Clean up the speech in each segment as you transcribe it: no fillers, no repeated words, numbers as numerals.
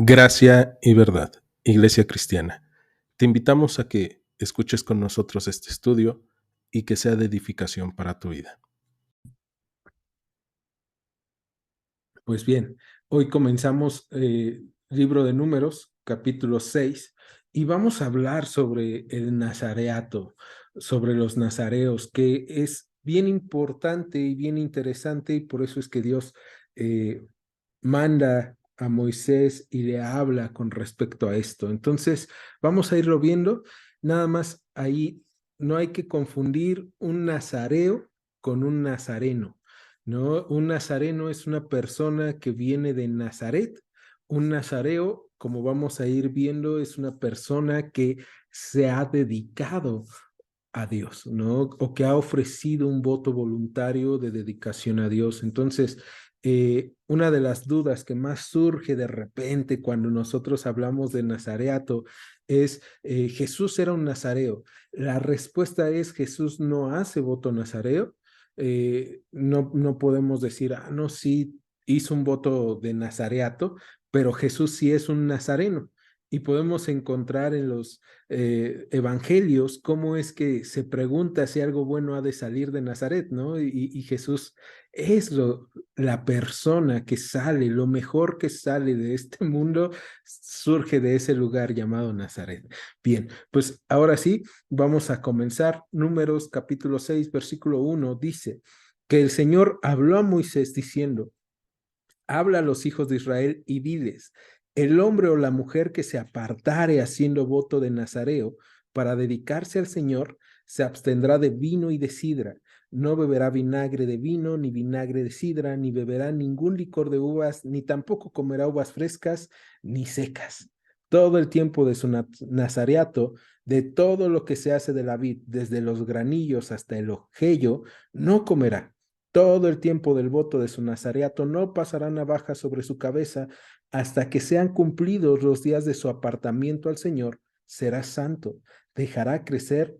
Gracia y verdad, Iglesia Cristiana. Te invitamos a que escuches con nosotros este estudio y que sea de edificación para tu vida. Pues bien, hoy comenzamos libro de Números, capítulo 6, y vamos a hablar sobre el nazareato, sobre los nazareos, que es bien importante y bien interesante, y por eso es que Dios eh, manda a Moisés y le habla con respecto a esto. Entonces, vamos a irlo viendo. Nada más ahí no hay que confundir un nazareo con un nazareno, ¿no? Un nazareno es una persona que viene de Nazaret. Un nazareo, como vamos a ir viendo, es una persona que se ha dedicado a Dios, ¿no? O que ha ofrecido un voto voluntario de dedicación a Dios. Entonces, una de las dudas que más surge de repente cuando nosotros hablamos de nazareato es, ¿Jesús era un nazareo? La respuesta es, Jesús no hace voto nazareo. No podemos decir, no, sí hizo un voto de nazareato, pero Jesús sí es un nazareno. Y podemos encontrar en los evangelios, cómo es que se pregunta si algo bueno ha de salir de Nazaret, ¿no? Y Jesús es la persona que sale, lo mejor que sale de este mundo surge de ese lugar llamado Nazaret. Bien, pues ahora sí, vamos a comenzar. Números capítulo 6, versículo 1 dice que el Señor habló a Moisés diciendo, habla a los hijos de Israel y diles, el hombre o la mujer que se apartare haciendo voto de nazareo para dedicarse al Señor, se abstendrá de vino y de sidra, no beberá vinagre de vino, ni vinagre de sidra, ni beberá ningún licor de uvas, ni tampoco comerá uvas frescas, ni secas. Todo el tiempo de su nazareato, de todo lo que se hace de la vid, desde los granillos hasta el ojello, no comerá. Todo el tiempo del voto de su nazareato no pasará navaja sobre su cabeza hasta que sean cumplidos los días de su apartamiento al Señor. Será santo, dejará crecer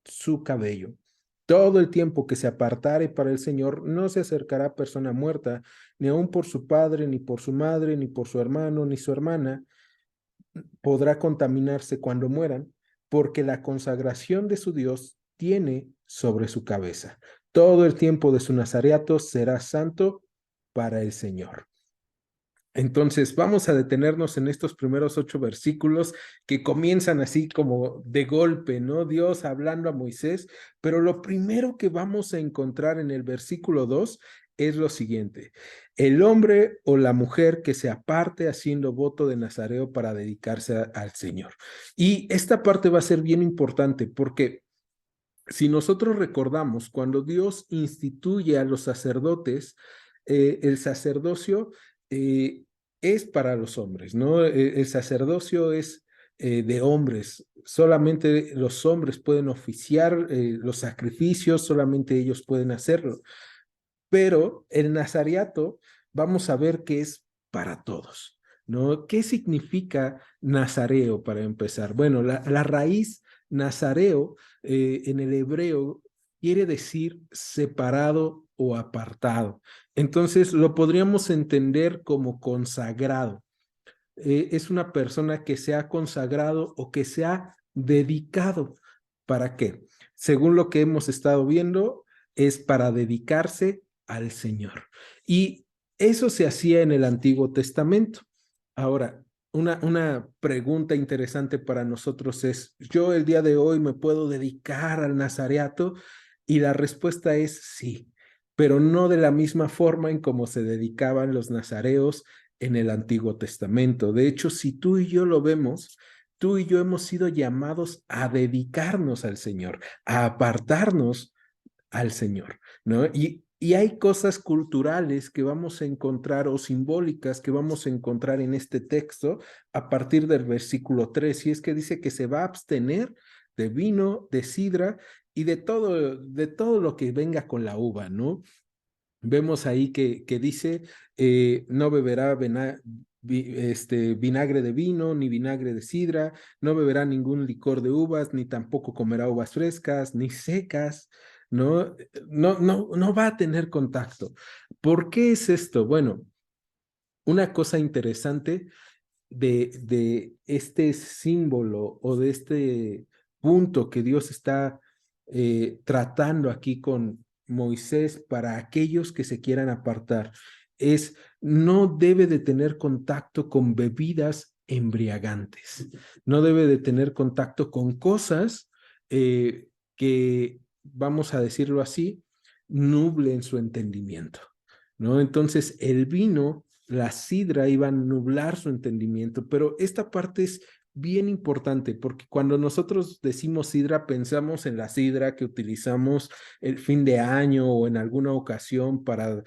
su cabello. Todo el tiempo que se apartare para el Señor no se acercará persona muerta, ni aun por su padre, ni por su madre, ni por su hermano, ni su hermana, podrá contaminarse cuando mueran, porque la consagración de su Dios tiene sobre su cabeza. Todo el tiempo de su nazareato será santo para el Señor. Entonces, vamos a detenernos en estos primeros 8 versículos que comienzan así como de golpe, ¿no? Dios hablando a Moisés, pero lo primero que vamos a encontrar en el versículo 2 es lo siguiente: el hombre o la mujer que se aparte haciendo voto de nazareo para dedicarse al Señor. Y esta parte va a ser bien importante porque si nosotros recordamos, cuando Dios instituye a los sacerdotes, el sacerdocio es para los hombres, ¿no? El sacerdocio es de hombres. Solamente los hombres pueden oficiar los sacrificios, solamente ellos pueden hacerlo. Pero el nazareato, vamos a ver que es para todos, ¿no? ¿Qué significa nazareo para empezar? Bueno, la raíz nazareo en el hebreo quiere decir separado o apartado. Entonces lo podríamos entender como consagrado. Es una persona que se ha consagrado o que se ha dedicado. ¿Para qué? Según lo que hemos estado viendo, es para dedicarse al Señor. Y eso se hacía en el Antiguo Testamento. Ahora, una pregunta interesante para nosotros es, ¿yo el día de hoy me puedo dedicar al nazareato? Y la respuesta es sí, pero no de la misma forma en cómo se dedicaban los nazareos en el Antiguo Testamento. De hecho, si tú y yo lo vemos, tú y yo hemos sido llamados a dedicarnos al Señor, a apartarnos al Señor, ¿no? Y hay cosas culturales que vamos a encontrar o simbólicas que vamos a encontrar en este texto a partir del versículo 3, y es que dice que se va a abstener de vino, de sidra y de todo lo que venga con la uva, ¿no? Vemos ahí que dice, no beberá vinagre de vino, ni vinagre de sidra, no beberá ningún licor de uvas, ni tampoco comerá uvas frescas, ni secas, ¿no? No va a tener contacto. ¿Por qué es esto? Bueno, una cosa interesante, de este símbolo o de este punto que Dios está tratando aquí con Moisés para aquellos que se quieran apartar es no debe de tener contacto con bebidas embriagantes, no debe de tener contacto con cosas que, vamos a decirlo así, nublen su entendimiento, ¿no? Entonces el vino, la sidra iba a nublar su entendimiento, pero esta parte es bien importante porque cuando nosotros decimos sidra pensamos en la sidra que utilizamos el fin de año o en alguna ocasión para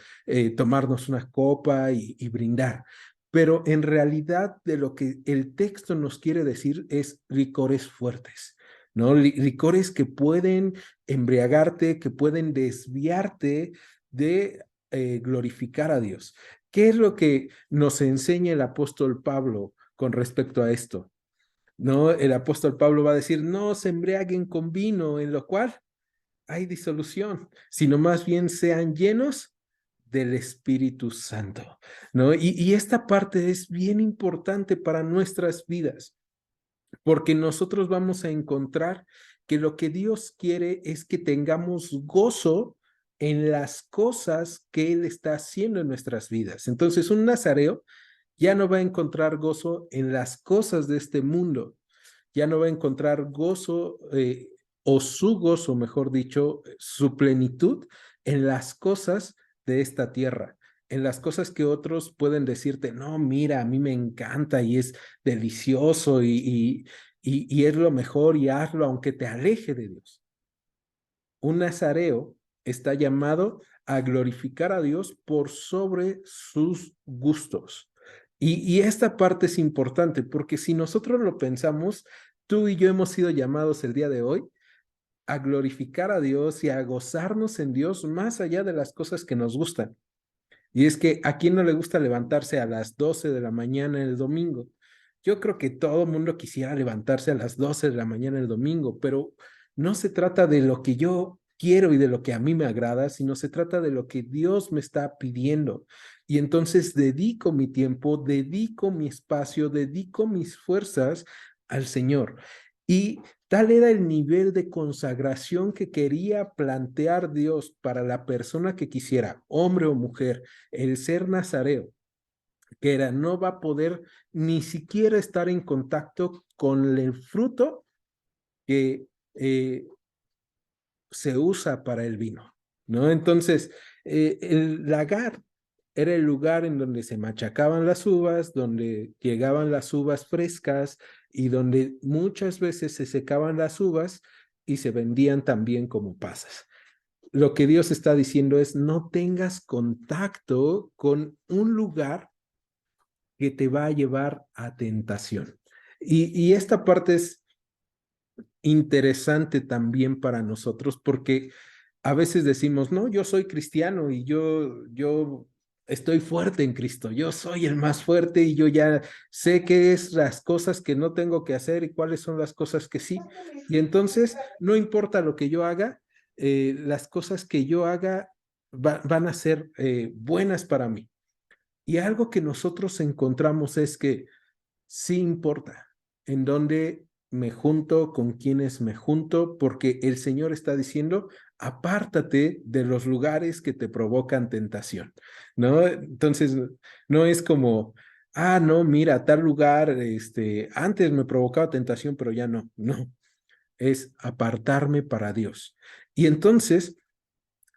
tomarnos una copa y brindar. Pero en realidad de lo que el texto nos quiere decir es licores fuertes, ¿no? Licores que pueden embriagarte, que pueden desviarte de glorificar a Dios. ¿Qué es lo que nos enseña el apóstol Pablo con respecto a esto? No, el apóstol Pablo va a decir, no se embriaguen con vino, en lo cual hay disolución, sino más bien sean llenos del Espíritu Santo, ¿no? Y esta parte es bien importante para nuestras vidas, porque nosotros vamos a encontrar que lo que Dios quiere es que tengamos gozo en las cosas que Él está haciendo en nuestras vidas. Entonces, un nazareo ya no va a encontrar gozo en las cosas de este mundo, ya no va a encontrar gozo o su gozo, mejor dicho, su plenitud en las cosas de esta tierra, en las cosas que otros pueden decirte, no, mira, a mí me encanta y es delicioso y es lo mejor y hazlo aunque te aleje de Dios. Un nazareo está llamado a glorificar a Dios por sobre sus gustos. Y esta parte es importante porque si nosotros lo pensamos, tú y yo hemos sido llamados el día de hoy a glorificar a Dios y a gozarnos en Dios más allá de las cosas que nos gustan. Y es que a quién no le gusta levantarse a las 12 de la mañana el domingo. Yo creo que todo mundo quisiera levantarse a las 12 de la mañana el domingo, pero no se trata de lo que yo quiero y de lo que a mí me agrada, sino se trata de lo que Dios me está pidiendo. Y entonces dedico mi tiempo, dedico mi espacio, dedico mis fuerzas al Señor. Y tal era el nivel de consagración que quería plantear Dios para la persona que quisiera, hombre o mujer, el ser nazareo, que era no va a poder ni siquiera estar en contacto con el fruto que se usa para el vino, ¿no? Entonces, el lagar era el lugar en donde se machacaban las uvas, donde llegaban las uvas frescas y donde muchas veces se secaban las uvas y se vendían también como pasas. Lo que Dios está diciendo es no tengas contacto con un lugar que te va a llevar a tentación. Y esta parte es interesante también para nosotros porque a veces decimos, no, yo soy cristiano y yo estoy fuerte en Cristo, yo soy el más fuerte y yo ya sé qué es las cosas que no tengo que hacer y cuáles son las cosas que sí. Y entonces, no importa lo que yo haga, las cosas que yo haga van a ser buenas para mí. Y algo que nosotros encontramos es que sí importa en dónde me junto, con quienes me junto, porque el Señor está diciendo, apártate de los lugares que te provocan tentación, ¿no? Entonces, no es como, ah, no, mira, tal lugar, antes me provocaba tentación, pero ya no, no, es apartarme para Dios. Y entonces,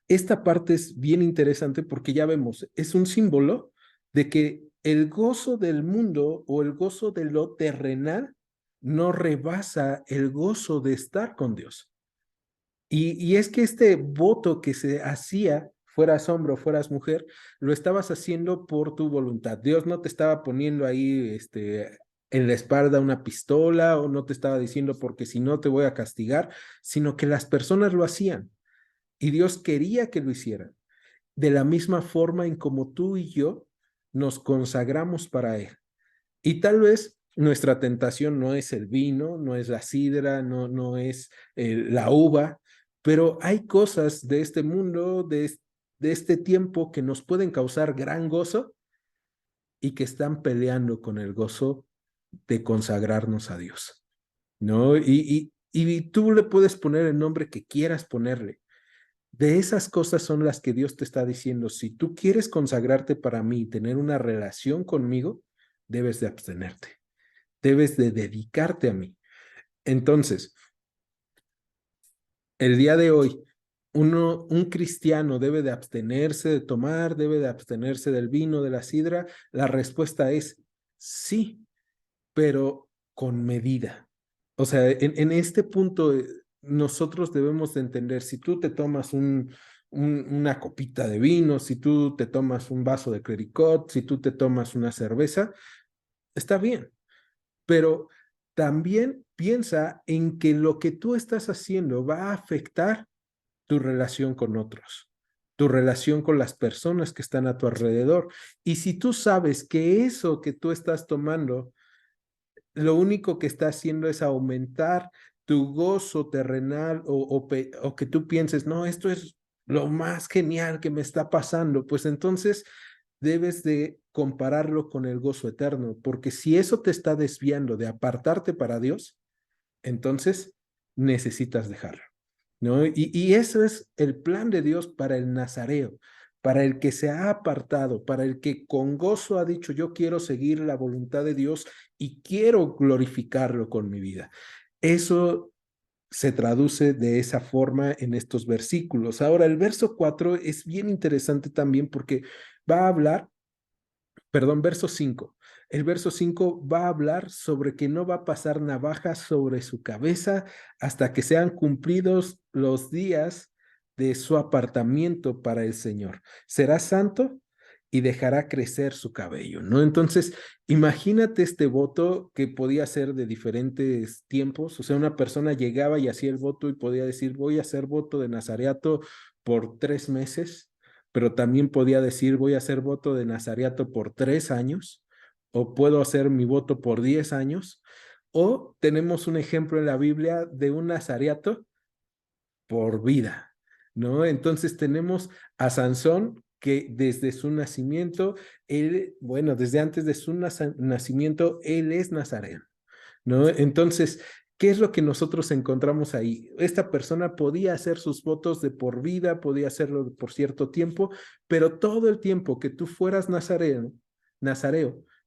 esta parte es bien interesante porque ya vemos, es un símbolo de que el gozo del mundo o el gozo de lo terrenal no rebasa el gozo de estar con Dios. Y es que este voto que se hacía, fueras hombre o fueras mujer, lo estabas haciendo por tu voluntad. Dios no te estaba poniendo ahí en la espalda una pistola o no te estaba diciendo porque si no te voy a castigar, sino que las personas lo hacían. Y Dios quería que lo hicieran. De la misma forma en como tú y yo nos consagramos para Él. Y tal vez nuestra tentación no es el vino, no es la sidra, no es la uva, pero hay cosas de este mundo, de este tiempo que nos pueden causar gran gozo y que están peleando con el gozo de consagrarnos a Dios, ¿no? Y tú le puedes poner el nombre que quieras ponerle. De esas cosas son las que Dios te está diciendo. Si tú quieres consagrarte para mí, tener una relación conmigo, debes de abstenerte, debes de dedicarte a mí. Entonces, el día de hoy, un cristiano debe de abstenerse de tomar, debe de abstenerse del vino, de la sidra. La respuesta es sí, pero con medida. O sea, en este punto nosotros debemos de entender, si tú te tomas una copita de vino, si tú te tomas un vaso de clericot, si tú te tomas una cerveza, está bien, pero también piensa en que lo que tú estás haciendo va a afectar tu relación con otros, tu relación con las personas que están a tu alrededor. Y si tú sabes que eso que tú estás tomando, lo único que está haciendo es aumentar tu gozo terrenal o que tú pienses, no, esto es lo más genial que me está pasando, pues entonces debes de compararlo con el gozo eterno, porque si eso te está desviando de apartarte para Dios, entonces necesitas dejarlo, ¿no? Y eso es el plan de Dios para el nazareo, para el que se ha apartado, para el que con gozo ha dicho, yo quiero seguir la voluntad de Dios y quiero glorificarlo con mi vida. Eso se traduce de esa forma en estos versículos. Ahora, el verso 4 es bien interesante también porque va a hablar, perdón, verso 5. El verso 5 va a hablar sobre que no va a pasar navaja sobre su cabeza hasta que sean cumplidos los días de su apartamiento para el Señor. Será santo y dejará crecer su cabello, ¿no? Entonces, imagínate este voto que podía ser de diferentes tiempos, o sea, una persona llegaba y hacía el voto y podía decir, voy a hacer voto de nazareato por 3 meses, pero también podía decir, voy a hacer voto de nazareato por 3 años, o puedo hacer mi voto por 10 años, o tenemos un ejemplo en la Biblia de un nazareato por vida, ¿no? Entonces tenemos a Sansón que desde su nacimiento, él, bueno, desde antes de su nacimiento, él es nazareno, ¿no? Entonces, ¿qué es lo que nosotros encontramos ahí? Esta persona podía hacer sus votos de por vida, podía hacerlo por cierto tiempo, pero todo el tiempo que tú fueras nazareo,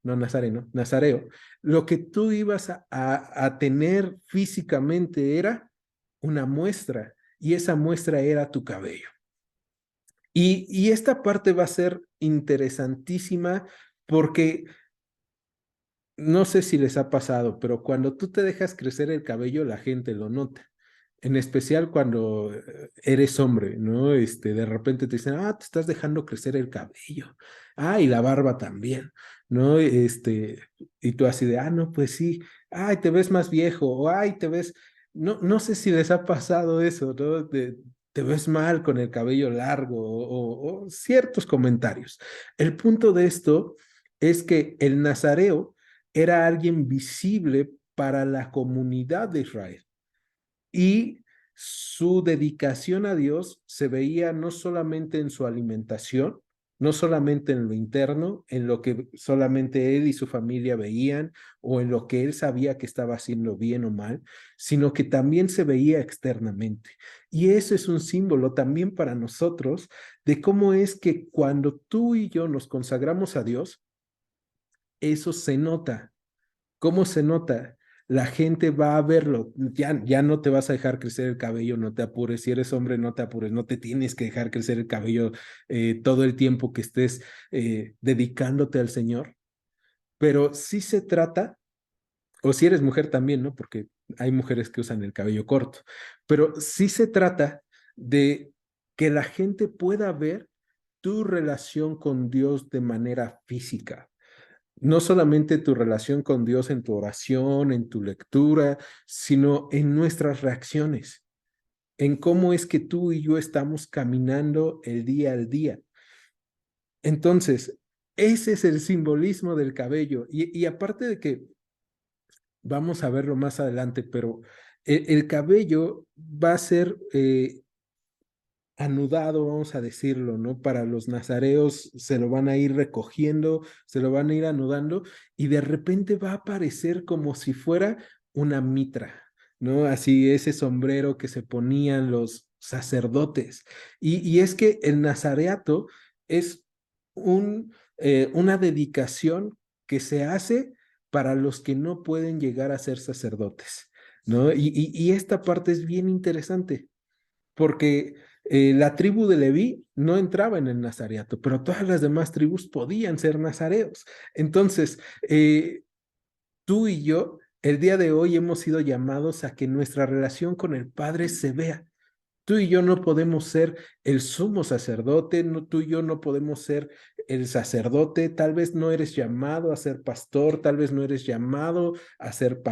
no nazareno, nazareo, lo que tú ibas a tener físicamente era una muestra, y esa muestra era tu cabello. Y esta parte va a ser interesantísima porque no sé si les ha pasado, pero cuando tú te dejas crecer el cabello, la gente lo nota. En especial cuando eres hombre, ¿no? De repente te dicen, te estás dejando crecer el cabello. Y la barba también, ¿no? Y tú así de, no, pues sí. Te ves más viejo, o te ves, no sé si les ha pasado eso, ¿no? Te ves mal con el cabello largo o ciertos comentarios. El punto de esto es que el nazareo era alguien visible para la comunidad de Israel. Y su dedicación a Dios se veía no solamente en su alimentación, no solamente en lo interno, en lo que solamente él y su familia veían o en lo que él sabía que estaba haciendo bien o mal, sino que también se veía externamente. Y eso es un símbolo también para nosotros de cómo es que cuando tú y yo nos consagramos a Dios, eso se nota. ¿Cómo se nota? La gente va a verlo. Ya no te vas a dejar crecer el cabello, no te apures. Si eres hombre, no te apures. No te tienes que dejar crecer el cabello todo el tiempo que estés dedicándote al Señor. Pero sí se trata, o si eres mujer también, ¿no? Porque hay mujeres que usan el cabello corto. Pero sí se trata de que la gente pueda ver tu relación con Dios de manera física, no solamente tu relación con Dios en tu oración, en tu lectura, sino en nuestras reacciones, en cómo es que tú y yo estamos caminando el día al día. Entonces, ese es el simbolismo del cabello. Y aparte de que vamos a verlo más adelante, pero el cabello va a ser anudado, vamos a decirlo, ¿no? Para los nazareos se lo van a ir recogiendo, se lo van a ir anudando y de repente va a aparecer como si fuera una mitra, ¿no? Así ese sombrero que se ponían los sacerdotes. Y es que el nazareato es una dedicación que se hace para los que no pueden llegar a ser sacerdotes, ¿no? Y esta parte es bien interesante porque la tribu de Leví no entraba en el nazareato, pero todas las demás tribus podían ser nazareos. Entonces, tú y yo, el día de hoy hemos sido llamados a que nuestra relación con el Padre se vea. Tú y yo no podemos ser el sumo sacerdote, no, tú y yo no podemos ser el sacerdote, tal vez no eres llamado a ser pastor, tal vez no eres llamado a ser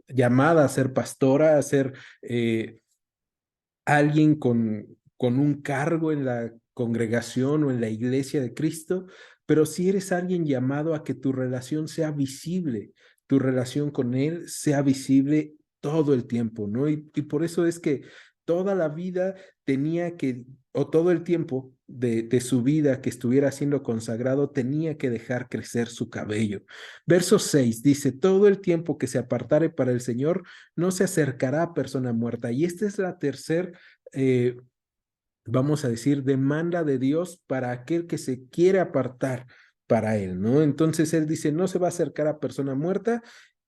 llamada a ser pastora, a ser alguien con un cargo en la congregación o en la iglesia de Cristo, pero si eres alguien llamado a que tu relación sea visible, tu relación con Él sea visible todo el tiempo, ¿no? Y por eso es que toda la vida tenía que, o todo el tiempo de su vida que estuviera siendo consagrado, tenía que dejar crecer su cabello. Verso 6 dice, todo el tiempo que se apartare para el Señor, no se acercará a persona muerta. Y esta es la tercera eh, vamos a decir, demanda de Dios para aquel que se quiere apartar para Él, ¿no? Entonces Él dice, no se va a acercar a persona muerta,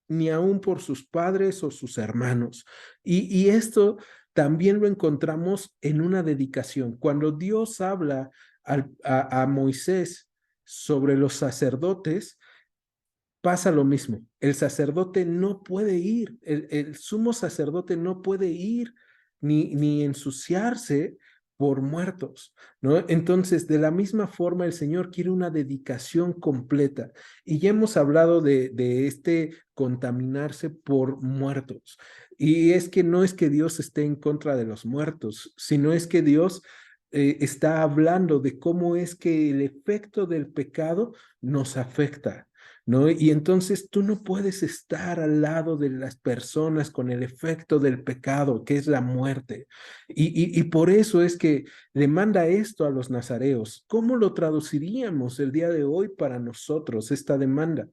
ni aún por sus padres o sus hermanos. Y esto también lo encontramos en una dedicación. Cuando Dios habla a Moisés sobre los sacerdotes, pasa lo mismo. El sacerdote no puede ir, el sumo sacerdote no puede ir ni ensuciarse por muertos, ¿no? Entonces, de la misma forma, el Señor quiere una dedicación completa. Y ya hemos hablado de este contaminarse por muertos. Y es que no es que Dios esté en contra de los muertos, sino es que Dios está hablando de cómo es que el efecto del pecado nos afecta. ¿No? Y entonces tú no puedes estar al lado de las personas con el efecto del pecado, que es la muerte. Y por eso es que le manda esto a los nazareos. ¿Cómo lo traduciríamos el día de hoy para nosotros, esta demanda?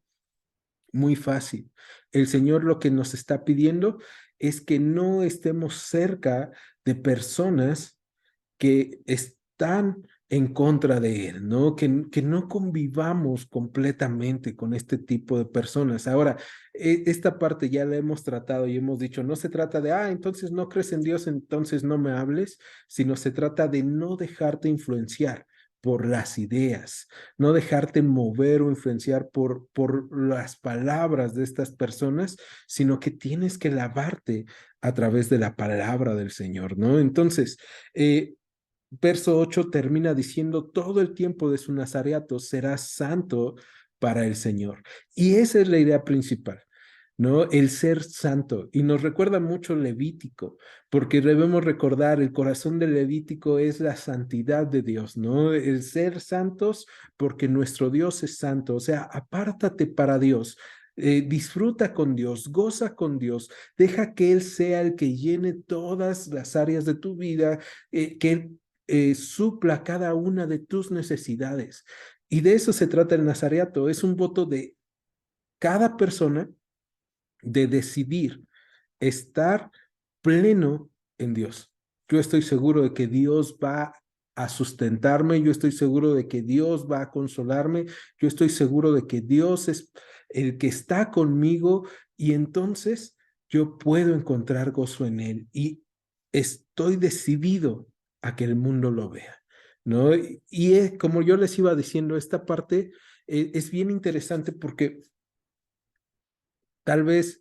Muy fácil. El Señor lo que nos está pidiendo es que no estemos cerca de personas que están en contra de él, ¿no? Que no convivamos completamente con este tipo de personas. Ahora, esta parte ya la hemos tratado y hemos dicho, no se trata de, entonces no crees en Dios, entonces no me hables, sino se trata de no dejarte influenciar por las ideas, no dejarte mover o influenciar por las palabras de estas personas, sino que tienes que lavarte a través de la palabra del Señor, ¿no? Entonces, verso 8 termina diciendo, todo el tiempo de su nazareato será santo para el Señor. Y esa es la idea principal, ¿no? El ser santo. Y nos recuerda mucho Levítico, porque debemos recordar, el corazón de Levítico es la santidad de Dios, ¿no? El ser santos porque nuestro Dios es santo, o sea, apártate para Dios. Disfruta con Dios, goza con Dios, deja que Él sea el que llene todas las áreas de tu vida, que Él supla cada una de tus necesidades. Y de eso se trata el nazareato, es un voto de cada persona de decidir estar pleno en Dios. Yo estoy seguro de que Dios va a sustentarme, yo estoy seguro de que Dios va a consolarme, yo estoy seguro de que Dios es el que está conmigo y entonces yo puedo encontrar gozo en Él y estoy decidido a que el mundo lo vea, ¿no? Y como yo les iba diciendo, esta parte es bien interesante porque tal vez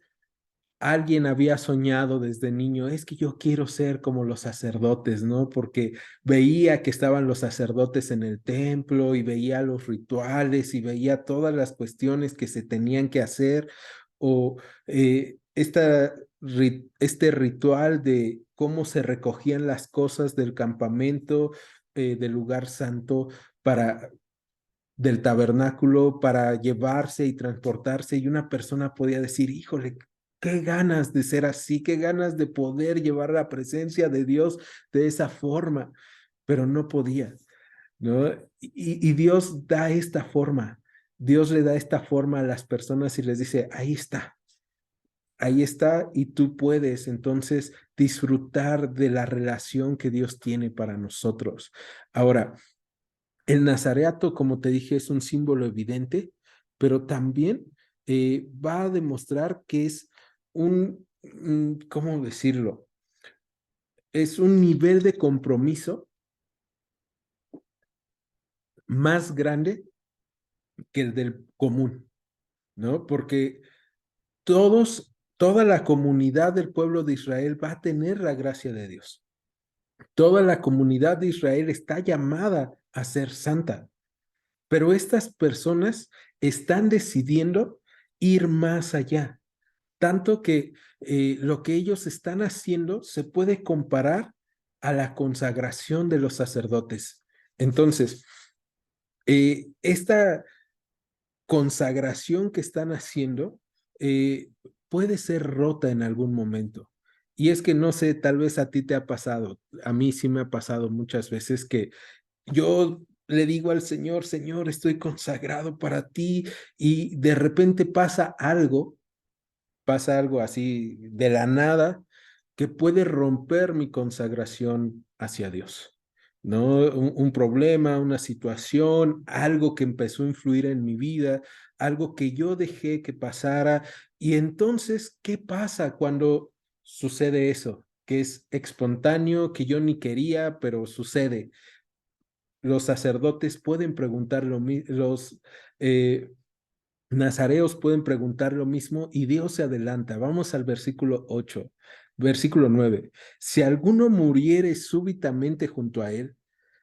alguien había soñado desde niño, es que yo quiero ser como los sacerdotes, ¿no? Porque veía que estaban los sacerdotes en el templo y veía los rituales y veía todas las cuestiones que se tenían que hacer o este ritual de cómo se recogían las cosas del campamento, del lugar santo para del tabernáculo para llevarse y transportarse y una persona podía decir, híjole, qué ganas de ser así, qué ganas de poder llevar la presencia de Dios de esa forma, pero no podía, ¿no? Y Dios da esta forma, Dios le da esta forma a las personas y les dice, ahí está y tú puedes entonces disfrutar de la relación que Dios tiene para nosotros. Ahora, el nazareato, como te dije, es un símbolo evidente, pero también va a demostrar que es ¿cómo decirlo? Es un nivel de compromiso más grande que el del común, ¿no? Porque toda la comunidad del pueblo de Israel va a tener la gracia de Dios. Toda la comunidad de Israel está llamada a ser santa, pero estas personas están decidiendo ir más allá, tanto que lo que ellos están haciendo se puede comparar a la consagración de los sacerdotes. Entonces, esta consagración que están haciendo eh, puede ser rota en algún momento. Y es que no sé, tal vez a ti te ha pasado, a mí sí me ha pasado muchas veces que yo le digo al Señor, Señor, estoy consagrado para ti y de repente pasa algo así de la nada que puede romper mi consagración hacia Dios, ¿no? Un problema, una situación, algo que empezó a influir en mi vida, algo que yo dejé que pasara. Y entonces, ¿qué pasa cuando sucede eso? Que es espontáneo, que yo ni quería, pero sucede. Los sacerdotes pueden preguntar los nazareos pueden preguntar lo mismo y Dios se adelanta. Vamos al versículo 8, versículo 9. Si alguno muriere súbitamente junto a él,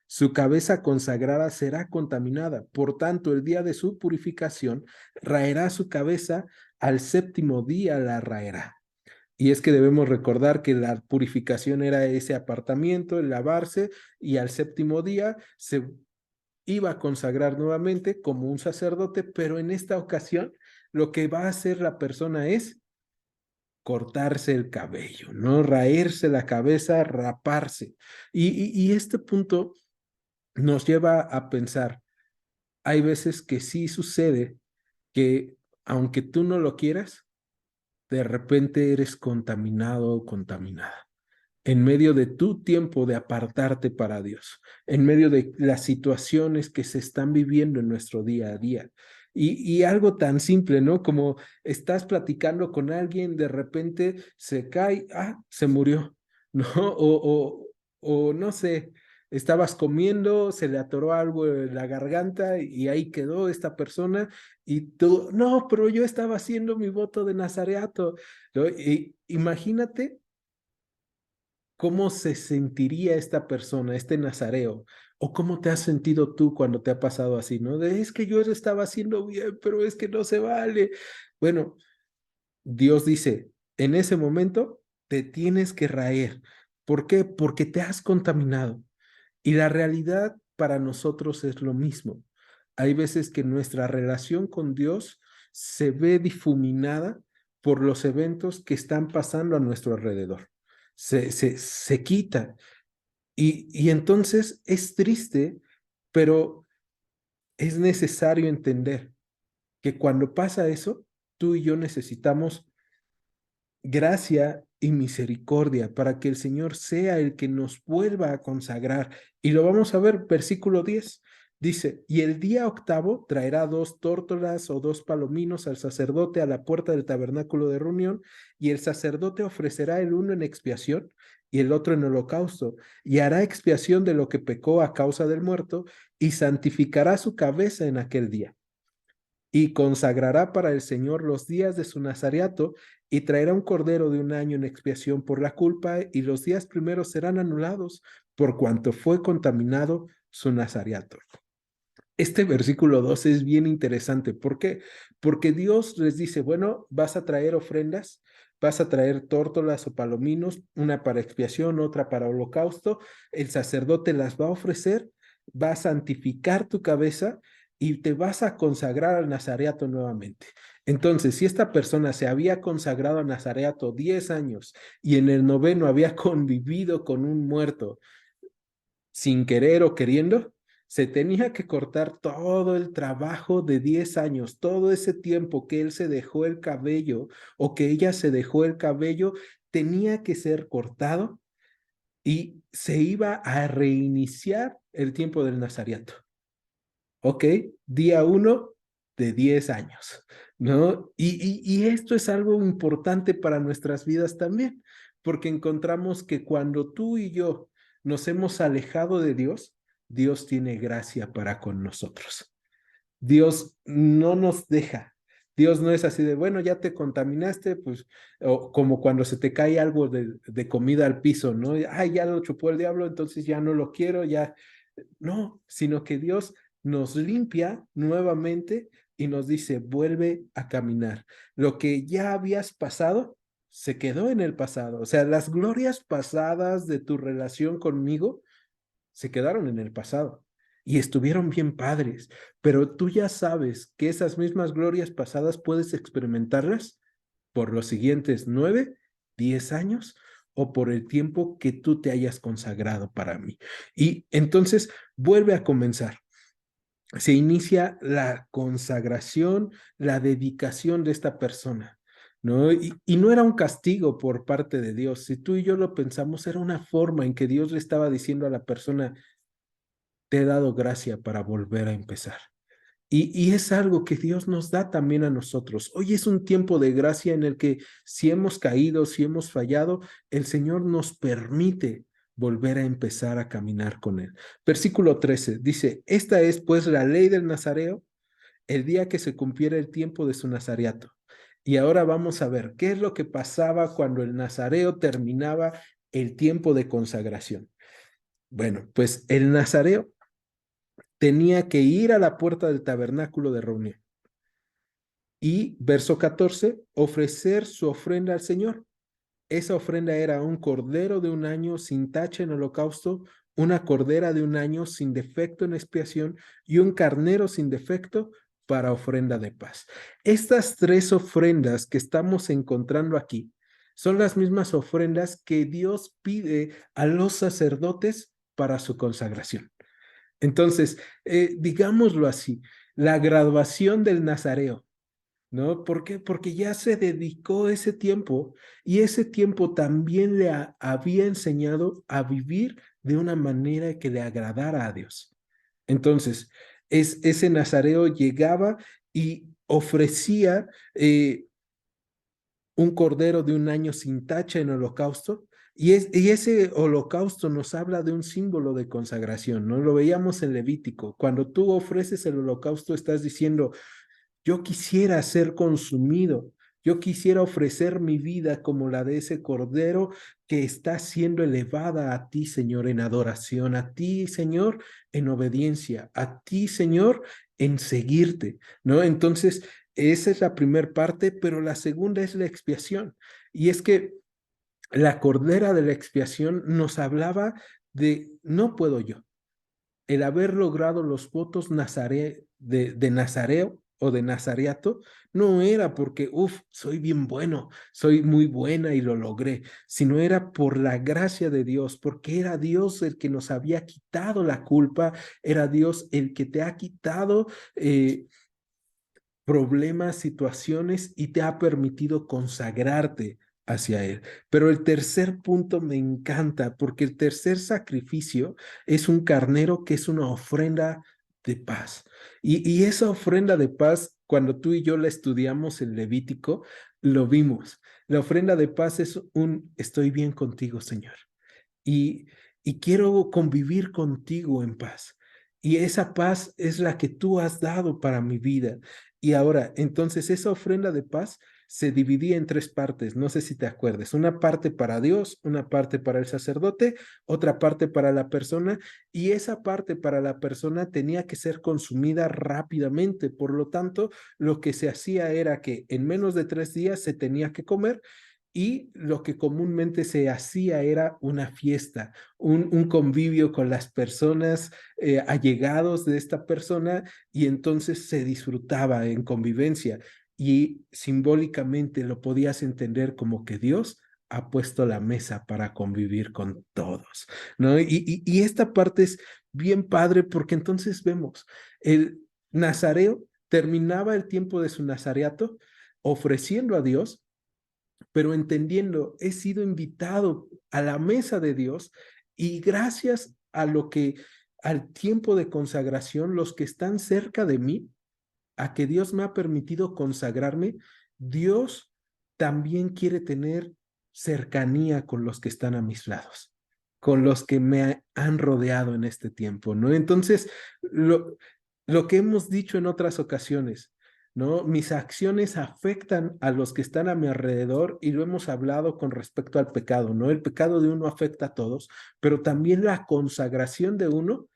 su cabeza consagrada será contaminada. Por tanto, el día de su purificación, raerá su cabeza, al séptimo día la raerá. Y es que debemos recordar que la purificación era ese apartamiento, el lavarse, y al séptimo día se iba a consagrar nuevamente como un sacerdote, pero en esta ocasión lo que va a hacer la persona es cortarse el cabello, ¿no? Raerse la cabeza, raparse. Y este punto nos lleva a pensar, hay veces que sí sucede que aunque tú no lo quieras, de repente eres contaminado o contaminada en medio de tu tiempo de apartarte para Dios, en medio de las situaciones que se están viviendo en nuestro día a día. Y algo tan simple, ¿no? Como estás platicando con alguien, de repente se cae, se murió, ¿no? O no sé, estabas comiendo, se le atoró algo en la garganta y ahí quedó esta persona y tú, no, pero yo estaba haciendo mi voto de nazareato, ¿no? Y imagínate cómo se sentiría esta persona, este nazareo, o cómo te has sentido tú cuando te ha pasado así, ¿no? De es que yo lo estaba haciendo bien, pero es que no se vale. Bueno, Dios dice, en ese momento te tienes que raer. ¿Por qué? Porque te has contaminado. Y la realidad para nosotros es lo mismo. Hay veces que nuestra relación con Dios se ve difuminada por los eventos que están pasando a nuestro alrededor. Se quita. Y entonces es triste, pero es necesario entender que cuando pasa eso, tú y yo necesitamos gracia y misericordia para que el Señor sea el que nos vuelva a consagrar. Y lo vamos a ver, versículo 10. Dice, y el día octavo traerá 2 tórtolas o 2 palominos al sacerdote a la puerta del tabernáculo de reunión, y el sacerdote ofrecerá el uno en expiación y el otro en holocausto, y hará expiación de lo que pecó a causa del muerto, y santificará su cabeza en aquel día y consagrará para el Señor los días de su nazareato y traerá un cordero de un año en expiación por la culpa y los días primeros serán anulados por cuanto fue contaminado su nazareato. Este versículo 12 es bien interesante. ¿Por qué? Porque Dios les dice, bueno, vas a traer ofrendas, vas a traer tórtolas o palominos, una para expiación, otra para holocausto, el sacerdote las va a ofrecer, va a santificar tu cabeza y te vas a consagrar al nazareato nuevamente. Entonces, si esta persona se había consagrado a Nazareato 10 años y en el noveno había convivido con un muerto sin querer o queriendo, se tenía que cortar todo el trabajo de 10 años, todo ese tiempo que él se dejó el cabello o que ella se dejó el cabello, tenía que ser cortado y se iba a reiniciar el tiempo del Nazareato. ¿Ok? Día 1 de 10 años, ¿no? Y esto es algo importante para nuestras vidas también, porque encontramos que cuando tú y yo nos hemos alejado de Dios, Dios tiene gracia para con nosotros. Dios no nos deja. Dios no es así de, bueno, ya te contaminaste, pues, o como cuando se te cae algo de comida al piso, ¿no? Ay, ya lo chupó el diablo, entonces ya no lo quiero, ya. No, sino que Dios nos limpia nuevamente y nos dice, vuelve a caminar. Lo que ya habías pasado, se quedó en el pasado. O sea, las glorias pasadas de tu relación conmigo se quedaron en el pasado y estuvieron bien padres, pero tú ya sabes que esas mismas glorias pasadas puedes experimentarlas por los siguientes 9, 10 años o por el tiempo que tú te hayas consagrado para mí. Y entonces vuelve a comenzar. Se inicia la consagración, la dedicación de esta persona, ¿no? Y no era un castigo por parte de Dios. Si tú y yo lo pensamos, era una forma en que Dios le estaba diciendo a la persona, te he dado gracia para volver a empezar. Y es algo que Dios nos da también a nosotros. Hoy es un tiempo de gracia en el que si hemos caído, si hemos fallado, el Señor nos permite volver a empezar a caminar con Él. Versículo 13 dice, esta es pues la ley del Nazareo, el día que se cumpliera el tiempo de su nazareato. Y ahora vamos a ver qué es lo que pasaba cuando el nazareo terminaba el tiempo de consagración. Bueno, pues el nazareo tenía que ir a la puerta del tabernáculo de reunión. Y verso 14, ofrecer su ofrenda al Señor. Esa ofrenda era un cordero de un año sin tacha en holocausto, una cordera de un año sin defecto en expiación y un carnero sin defecto para ofrenda de paz. Estas tres ofrendas que estamos encontrando aquí son las mismas ofrendas que Dios pide a los sacerdotes para su consagración. Entonces, digámoslo así, la graduación del nazareo, ¿no? ¿Por qué? Porque ya se dedicó ese tiempo y ese tiempo también había enseñado a vivir de una manera que le agradara a Dios. Entonces, ese nazareo llegaba y ofrecía un cordero de un año sin tacha en holocausto. Y ese holocausto nos habla de un símbolo de consagración, ¿no? Lo veíamos en Levítico. Cuando tú ofreces el holocausto, estás diciendo, yo quisiera ser consumido, yo quisiera ofrecer mi vida como la de ese cordero que está siendo elevada a ti, Señor, en adoración, a ti, Señor, en obediencia, a ti, Señor, en seguirte, ¿no? Entonces, esa es la primera parte, pero la segunda es la expiación. Y es que la cordera de la expiación nos hablaba de, no puedo yo, el haber logrado los votos de Nazareo o de Nazareato no era porque, soy bien bueno, soy muy buena y lo logré, sino era por la gracia de Dios, porque era Dios el que nos había quitado la culpa, era Dios el que te ha quitado problemas, situaciones y te ha permitido consagrarte hacia Él. Pero el tercer punto me encanta porque el tercer sacrificio es un carnero que es una ofrenda de paz. Y esa ofrenda de paz, cuando tú y yo la estudiamos en Levítico, lo vimos. La ofrenda de paz es un estoy bien contigo, Señor. Y, y quiero convivir contigo en paz. Y esa paz es la que tú has dado para mi vida. Y ahora, entonces esa ofrenda de paz se dividía en tres partes, no sé si te acuerdas, una parte para Dios, una parte para el sacerdote, otra parte para la persona, y esa parte para la persona tenía que ser consumida rápidamente. Por lo tanto, lo que se hacía era que en menos de 3 días se tenía que comer y lo que comúnmente se hacía era una fiesta, un convivio con las personas allegados de esta persona y entonces se disfrutaba en convivencia. y simbólicamente lo podías entender como que Dios ha puesto la mesa para convivir con todos, ¿no? Y esta parte es bien padre porque entonces vemos, el nazareo terminaba el tiempo de su nazareato ofreciendo a Dios, pero entendiendo, he sido invitado a la mesa de Dios y gracias a lo que, al tiempo de consagración, los que están cerca de mí, a que Dios me ha permitido consagrarme, Dios también quiere tener cercanía con los que están a mis lados, con los que me han rodeado en este tiempo, ¿no? Entonces, lo que hemos dicho en otras ocasiones, ¿no? Mis acciones afectan a los que están a mi alrededor y lo hemos hablado con respecto al pecado, ¿no? El pecado de uno afecta a todos, pero también la consagración de uno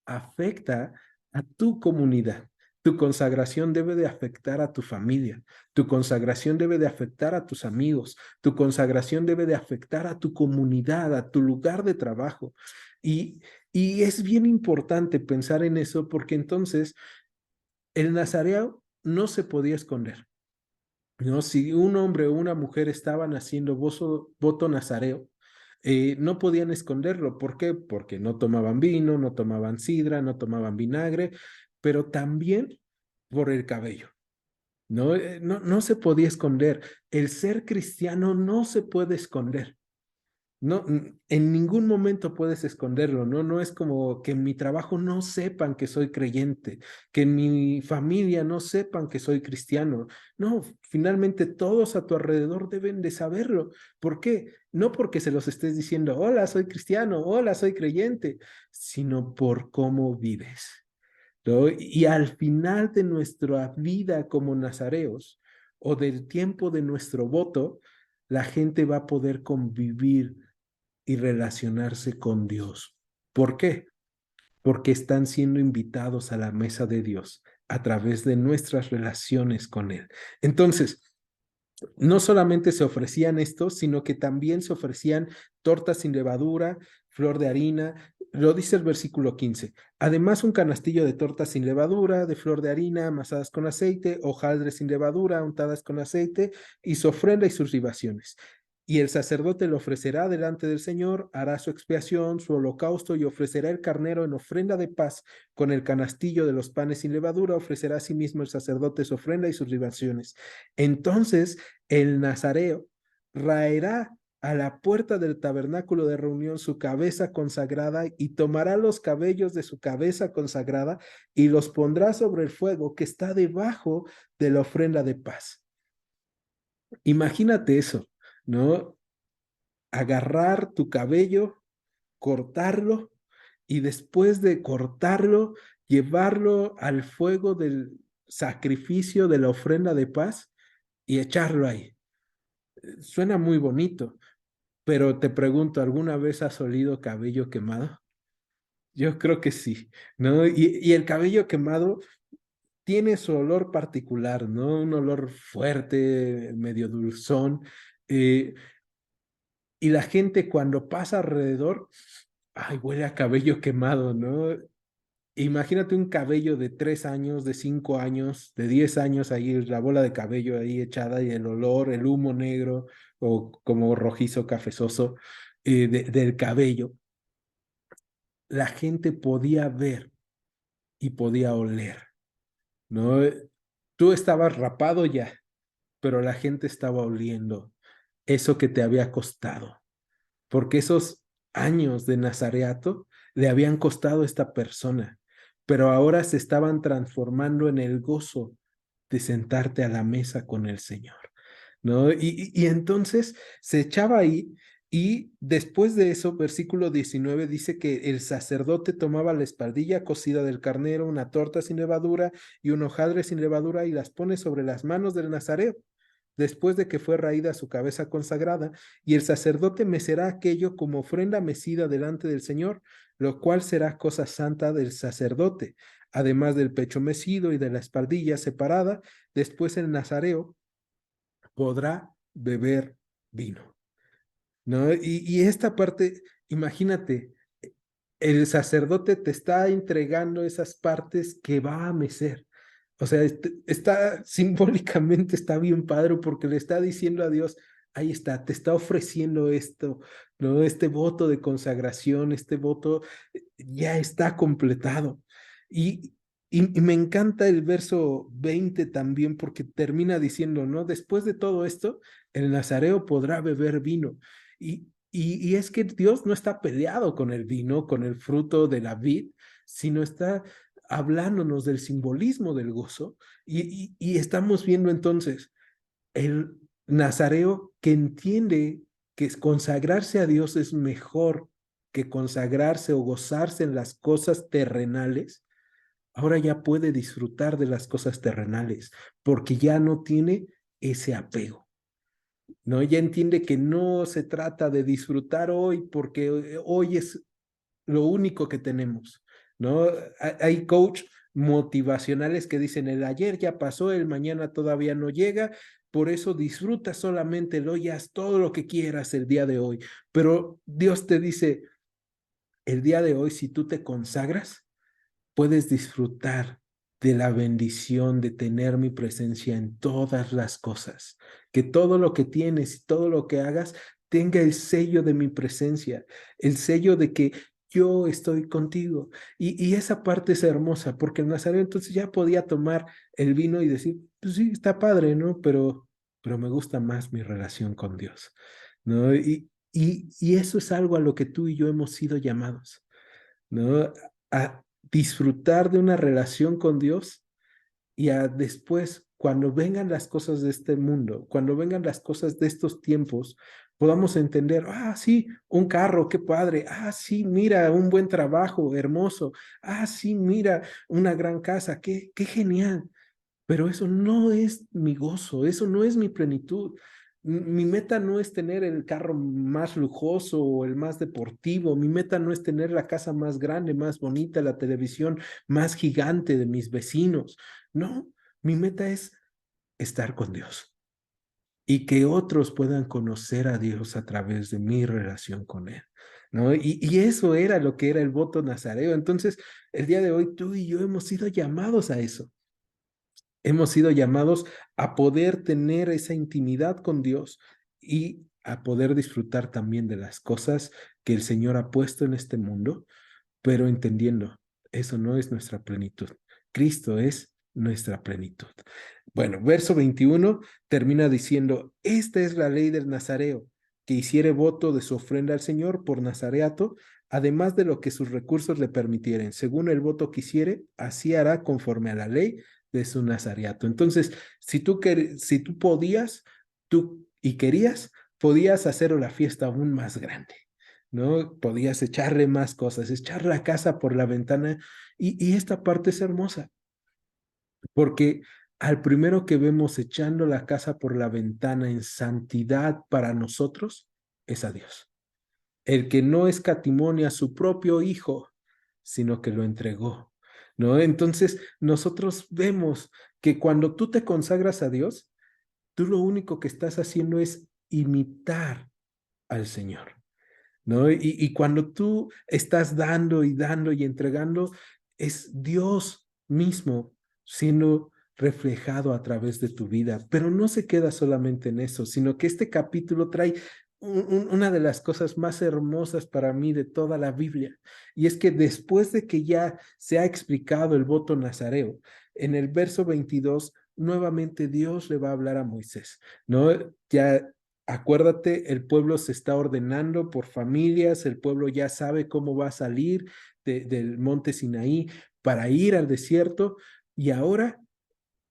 afecta a tu comunidad. Tu consagración debe de afectar a tu familia, tu consagración debe de afectar a tus amigos, tu consagración debe de afectar a tu comunidad, a tu lugar de trabajo. Y, y es bien importante pensar en eso porque entonces el nazareo no se podía esconder, ¿no? Si un hombre o una mujer estaban haciendo voto nazareo, no podían esconderlo. ¿Por qué? Porque no tomaban vino, no tomaban sidra, no tomaban vinagre, pero también por el cabello. No, no se podía esconder. El ser cristiano no se puede esconder. No, en ningún momento puedes esconderlo, ¿no? No es como que en mi trabajo no sepan que soy creyente, que en mi familia no sepan que soy cristiano. No, finalmente todos a tu alrededor deben de saberlo. ¿Por qué? No porque se los estés diciendo, hola, soy cristiano, hola, soy creyente, sino por cómo vives, ¿no? Y al final de nuestra vida como nazareos o del tiempo de nuestro voto, la gente va a poder convivir y relacionarse con Dios. ¿Por qué? Porque están siendo invitados a la mesa de Dios a través de nuestras relaciones con Él. Entonces, no solamente se ofrecían estos, sino que también se ofrecían tortas sin levadura, flor de harina, lo dice el versículo 15. Además, un canastillo de tortas sin levadura, de flor de harina, amasadas con aceite, hojaldres sin levadura, untadas con aceite, y su ofrenda y sus libaciones. Y el sacerdote lo ofrecerá delante del Señor, hará su expiación, su holocausto, y ofrecerá el carnero en ofrenda de paz con el canastillo de los panes sin levadura, ofrecerá a sí mismo el sacerdote su ofrenda y sus libaciones. Entonces, el nazareo raerá a la puerta del tabernáculo de reunión su cabeza consagrada y tomará los cabellos de su cabeza consagrada y los pondrá sobre el fuego que está debajo de la ofrenda de paz. Imagínate eso, ¿no? Agarrar tu cabello, cortarlo y después de cortarlo, llevarlo al fuego del sacrificio de la ofrenda de paz y echarlo ahí. Suena muy bonito, pero te pregunto, ¿alguna vez has olido cabello quemado? Yo creo que sí, ¿no? Y el cabello quemado tiene su olor particular, ¿no? Un olor fuerte, medio dulzón. eh, y la gente cuando pasa alrededor, ay, huele a cabello quemado, ¿no? Imagínate un cabello de 3 años, de 5 años, de 10 años ahí, la bola de cabello ahí echada y el olor, el humo negro o como rojizo, cafezoso del cabello. La gente podía ver y podía oler, ¿no? Tú estabas rapado ya, pero la gente estaba oliendo eso que te había costado, porque esos años de nazareato le habían costado a esta persona, pero ahora se estaban transformando en el gozo de sentarte a la mesa con el Señor, ¿no? Y entonces se echaba ahí y después de eso, versículo 19 dice que el sacerdote tomaba la espaldilla cocida del carnero, una torta sin levadura y un hojaldre sin levadura y las pone sobre las manos del nazareo después de que fue raída su cabeza consagrada, y el sacerdote mecerá aquello como ofrenda mecida delante del Señor, lo cual será cosa santa del sacerdote, además del pecho mecido y de la espaldilla separada, después el nazareo podrá beber vino, ¿no? Y esta parte, imagínate, el sacerdote te está entregando esas partes que va a mecer. O sea, está simbólicamente, está bien padre porque le está diciendo a Dios, ahí está, te está ofreciendo esto, ¿no? Este voto de consagración, este voto ya está completado. Y, y me encanta el verso 20 también porque termina diciendo, ¿no? Después de todo esto, el nazareo podrá beber vino. Y es que Dios no está peleado con el vino, con el fruto de la vid, sino está hablándonos del simbolismo del gozo y estamos viendo entonces el nazareo que entiende que consagrarse a Dios es mejor que consagrarse o gozarse en las cosas terrenales, ahora ya puede disfrutar de las cosas terrenales porque ya no tiene ese apego. ¿No? Ya entiende que no se trata de disfrutar hoy porque hoy es lo único que tenemos, ¿no? Hay coach motivacionales que dicen, el ayer ya pasó, el mañana todavía no llega, por eso disfruta solamente el hoy, haz todo lo que quieras el día de hoy. Pero Dios te dice, el día de hoy, si tú te consagras, puedes disfrutar de la bendición de tener mi presencia en todas las cosas, que todo lo que tienes y todo lo que hagas tenga el sello de mi presencia, el sello de que yo estoy contigo. Y esa parte es hermosa, porque el Nazareno entonces ya podía tomar el vino y decir, pues sí, está padre, ¿no? Pero me gusta más mi relación con Dios, ¿no? Y eso es algo a lo que tú y yo hemos sido llamados, ¿no? A disfrutar de una relación con Dios y a después, cuando vengan las cosas de este mundo, cuando vengan las cosas de estos tiempos, podamos entender, ah, sí, un carro, qué padre, ah, sí, mira, un buen trabajo, hermoso, ah, sí, mira, una gran casa, qué genial. Pero eso no es mi gozo, eso no es mi plenitud. Mi meta no es tener el carro más lujoso o el más deportivo. Mi meta no es tener la casa más grande, más bonita, la televisión más gigante de mis vecinos. No, mi meta es estar con Dios y que otros puedan conocer a Dios a través de mi relación con Él. ¿No? Y eso era lo que era el voto nazareo. Entonces, el día de hoy tú y yo hemos sido llamados a eso. Hemos sido llamados a poder tener esa intimidad con Dios y a poder disfrutar también de las cosas que el Señor ha puesto en este mundo, pero entendiendo, eso no es nuestra plenitud. Cristo es nuestra plenitud. Bueno, verso 21 termina diciendo, esta es la ley del Nazareo, que hiciere voto de su ofrenda al Señor por nazareato, además de lo que sus recursos le permitieren. Según el voto que hiciere, así hará conforme a la ley de su nazareato. Entonces, si tú podías, tú y querías, podías hacer la fiesta aún más grande. ¿No? Podías echarle más cosas, echar la casa por la ventana y esta parte es hermosa, porque al primero que vemos echando la casa por la ventana en santidad para nosotros es a Dios. El que no escatimó a su propio hijo, sino que lo entregó, ¿no? Entonces, nosotros vemos que cuando tú te consagras a Dios, tú lo único que estás haciendo es imitar al Señor. ¿No? Y cuando tú estás dando y entregando, es Dios mismo siendo reflejado a través de tu vida. Pero no se queda solamente en eso, sino que este capítulo trae una de las cosas más hermosas para mí de toda la Biblia. Y es que después de que ya se ha explicado el voto nazareo, en el verso 22, nuevamente Dios le va a hablar a Moisés, ¿no? Ya acuérdate, el pueblo se está ordenando por familias, el pueblo ya sabe cómo va a salir del monte Sinaí para ir al desierto y ahora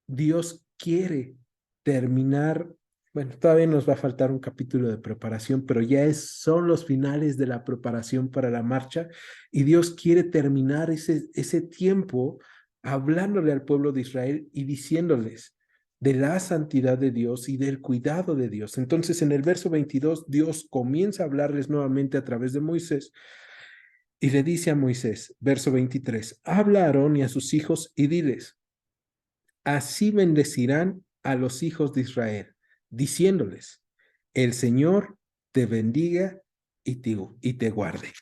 Dios quiere terminar, bueno, todavía nos va a faltar un capítulo de preparación, pero son los finales de la preparación para la marcha y Dios quiere terminar ese tiempo hablándole al pueblo de Israel y diciéndoles de la santidad de Dios y del cuidado de Dios. Entonces, en el verso 22, Dios comienza a hablarles nuevamente a través de Moisés y le dice a Moisés, verso 23, habla a Aarón y a sus hijos y diles, así bendecirán a los hijos de Israel, diciéndoles, el Señor te bendiga y te guarde.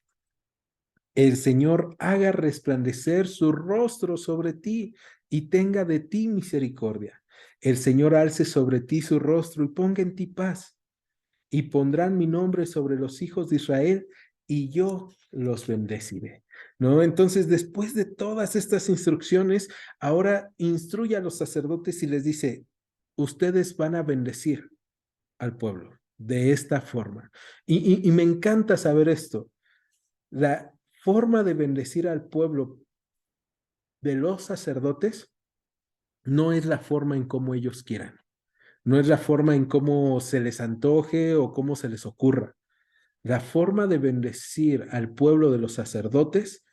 El Señor haga resplandecer su rostro sobre ti y tenga de ti misericordia. El Señor alce sobre ti su rostro y ponga en ti paz. Y pondrán mi nombre sobre los hijos de Israel y yo los bendeciré. ¿No? Entonces, después de todas estas instrucciones, ahora instruye a los sacerdotes y les dice, ustedes van a bendecir al pueblo de esta forma. Y me encanta saber esto. La forma de bendecir al pueblo de los sacerdotes no es la forma en cómo ellos quieran. No es la forma en cómo se les antoje o cómo se les ocurra. La forma de bendecir al pueblo de los sacerdotes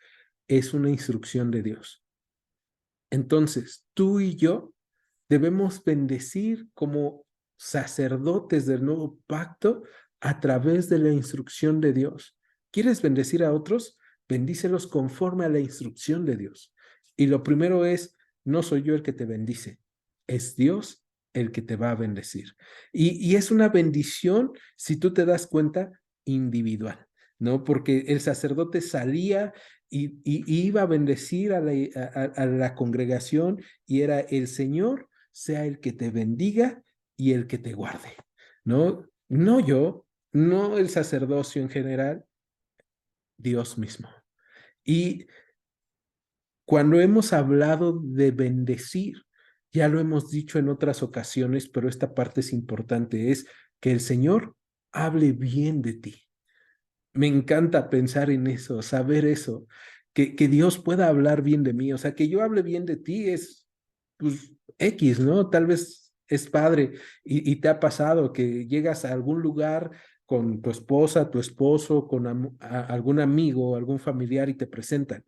es una instrucción de Dios. Entonces, tú y yo debemos bendecir como sacerdotes del nuevo pacto a través de la instrucción de Dios. ¿Quieres bendecir a otros? Bendícelos conforme a la instrucción de Dios. Y lo primero es, no soy yo el que te bendice, es Dios el que te va a bendecir. Y es una bendición, si tú te das cuenta, individual, ¿no? Porque el sacerdote salía y iba a bendecir a la congregación y era el Señor sea el que te bendiga y el que te guarde, ¿no? No yo, no el sacerdocio en general, Dios mismo. Y cuando hemos hablado de bendecir, ya lo hemos dicho en otras ocasiones, pero esta parte es importante, es que el Señor hable bien de ti. Me encanta pensar en eso, saber eso, que Dios pueda hablar bien de mí, o sea, que yo hable bien de ti es, pues, X, ¿no? Tal vez es padre y te ha pasado que llegas a algún lugar con tu esposa, tu esposo, con algún amigo, algún familiar y te presentan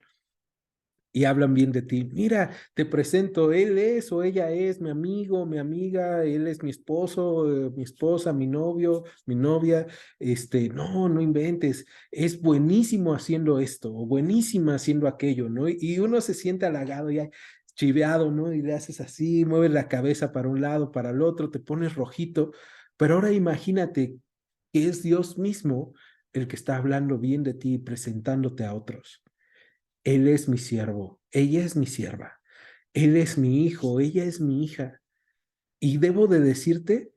y hablan bien de ti. Mira, te presento, él es o ella es mi amigo, mi amiga, él es mi esposo, mi esposa, mi novio, mi novia. No, no inventes, es buenísimo haciendo esto o buenísima haciendo aquello, ¿no? Y uno se siente halagado y chiveado, ¿no? Y le haces así, mueves la cabeza para un lado, para el otro, te pones rojito. Pero ahora imagínate que es Dios mismo el que está hablando bien de ti y presentándote a otros. Él es mi siervo, ella es mi sierva, él es mi hijo, ella es mi hija. Y debo de decirte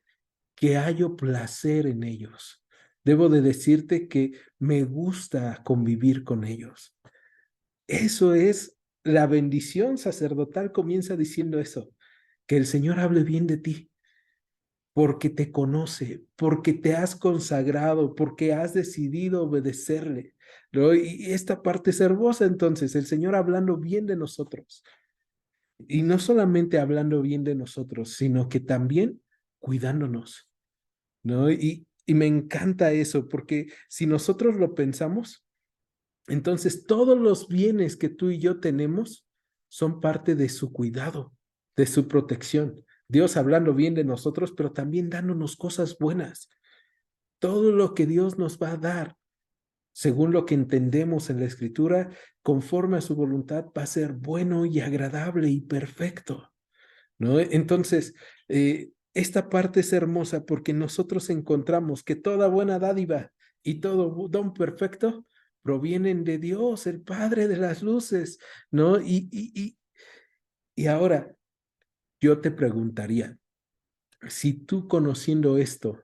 que hallo placer en ellos. Debo de decirte que me gusta convivir con ellos. Eso es la bendición sacerdotal, comienza diciendo eso, que el Señor hable bien de ti, porque te conoce, porque te has consagrado, porque has decidido obedecerle, ¿no? Y esta parte es hermosa entonces, el Señor hablando bien de nosotros. Y no solamente hablando bien de nosotros, sino que también cuidándonos, ¿no? Y me encanta eso, porque si nosotros lo pensamos, entonces todos los bienes que tú y yo tenemos son parte de su cuidado, de su protección. Dios hablando bien de nosotros, pero también dándonos cosas buenas. Todo lo que Dios nos va a dar, según lo que entendemos en la Escritura, conforme a su voluntad, va a ser bueno y agradable y perfecto, ¿no? Entonces, esta parte es hermosa porque nosotros encontramos que toda buena dádiva y todo don perfecto provienen de Dios, el Padre de las luces, ¿no? Y ahora yo te preguntaría, si tú conociendo esto,